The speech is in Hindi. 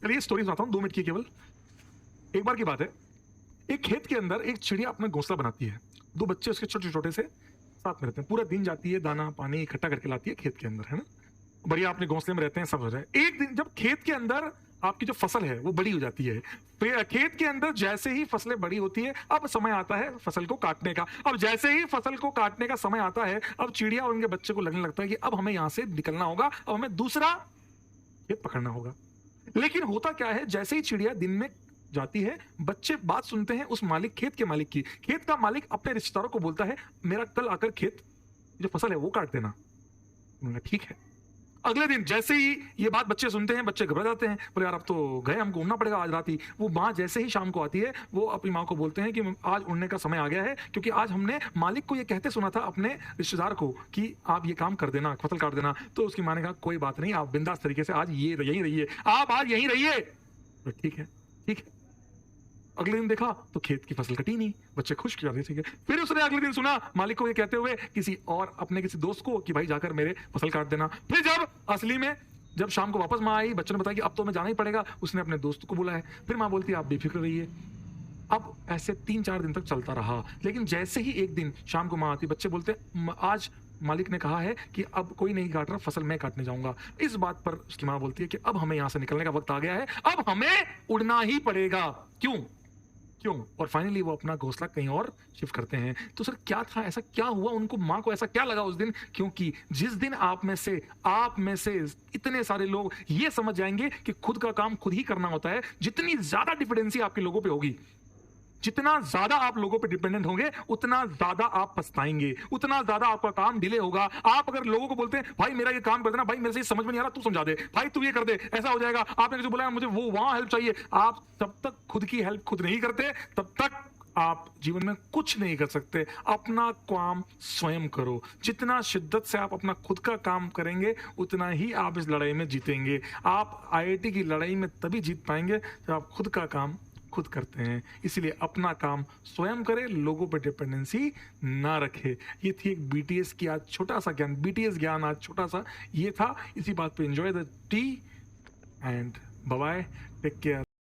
चलिए स्टोरी सुनाता हूँ 2 मिनट की केवल। एक बार की बात है, एक खेत के अंदर एक चिड़िया अपना घोंसला बनाती है। 2 बच्चे उसके छोटे-छोटे से साथ में रहते हैं। पूरा दिन जाती है, दाना, पानी इकट्ठा करके लाती है खेत के अंदर, है ना? बढ़िया अपने घोंसले में रहते हैं, सब हो जाए। एक दिन जब खेत के अंदर आपकी जो फसल है, वो बड़ी हो जाती है। खेत के अंदर जैसे ही फसलें बड़ी होती है, अब समय आता है फसल को काटने का। अब जैसे ही फसल को काटने का समय आता है, अब चिड़िया और उनके बच्चे को लगने लगता है कि अब हमें यहाँ से निकलना होगा, अब हमें दूसरा खेत पकड़ना होगा। लेकिन होता क्या है, जैसे ही चिड़िया दिन में जाती है, बच्चे बात सुनते हैं उस मालिक, खेत के मालिक की। खेत का मालिक अपने रिश्तेदारों को बोलता है, मेरा कल आकर खेत जो फसल है वो काट देना। उन्होंने कहा, ठीक है। अगले दिन जैसे ही ये बात बच्चे सुनते हैं, बच्चे घबरा जाते हैं, बोले यार अब तो गए, हमको उड़ना पड़ेगा आज रात ही। वो माँ जैसे ही शाम को आती है, वो अपनी माँ को बोलते हैं कि आज उड़ने का समय आ गया है, क्योंकि आज हमने मालिक को ये कहते सुना था अपने रिश्तेदार को कि आप ये काम कर देना, फसल काट देना। तो उसकी माँ ने कहा कोई बात नहीं, आप बिंदास तरीके से आज ये यहीं रहिए, आप आज यहीं रहिए। तो ठीक है, ठीक है। अगले दिन देखा तो खेत की फसल कटी नहीं, बच्चे खुश जाते थे। फिर उसने अगले दिन सुना मालिक को ये कहते हुए किसी और अपने किसी दोस्त को कि भाई जाकर मेरे फसल काट देना। फिर जब असली में जब शाम को वापस माँ आई, बच्चों ने बताया कि अब तो हमें जाना ही पड़ेगा, उसने अपने दोस्त को बुलाया। फिर माँ बोलती है आप बेफिक्र रहिए। अब ऐसे 3-4 दिन तक चलता रहा, लेकिन जैसे ही एक दिन शाम को माँ आती, बच्चे बोलते आज मालिक ने कहा है कि अब कोई नहीं काट रहा, फसल मैं काटने जाऊंगा। इस बात पर उसकी माँ बोलती है कि अब हमें यहाँ से निकलने का वक्त आ गया है, अब हमें उड़ना ही पड़ेगा। क्यों क्यों? और फाइनली वो अपना घोंसला कहीं और शिफ्ट करते हैं। तो सर क्या था, ऐसा क्या हुआ, उनको माँ को ऐसा क्या लगा उस दिन? क्योंकि जिस दिन आप में से इतने सारे लोग ये समझ जाएंगे कि खुद का काम खुद ही करना होता है, जितनी ज्यादा डिपेंडेंसी आपके लोगों पे होगी, जितना ज्यादा आप लोगों पे डिपेंडेंट होंगे, उतना ज्यादा आप पछताएंगे, उतना ज्यादा आपका काम डिले होगा। आप अगर लोगों को बोलते हैं भाई मेरा ये काम कर देना, भाई मेरे से समझ में नहीं आ रहा, तू समझा दे, भाई तू ये कर दे, ऐसा हो जाएगा, आपने किसी बोला मुझे वो वहां हेल्प चाहिए, आप जब तक खुद की हेल्प खुद नहीं करते तब तक आप जीवन में कुछ नहीं कर सकते। अपना काम स्वयं करो। जितना शिद्दत से आप अपना खुद का काम करेंगे, उतना ही आप इस लड़ाई में जीतेंगे। आप आईआईटी की लड़ाई में तभी जीत पाएंगे जब आप खुद का काम खुद करते हैं। इसलिए अपना काम स्वयं करें, लोगों पर डिपेंडेंसी ना रखे। ये थी एक बीटीएस की आज छोटा सा ज्ञान, बीटीएस ज्ञान आज छोटा सा ये था। इसी बात पे enjoy the tea and bye bye, take care.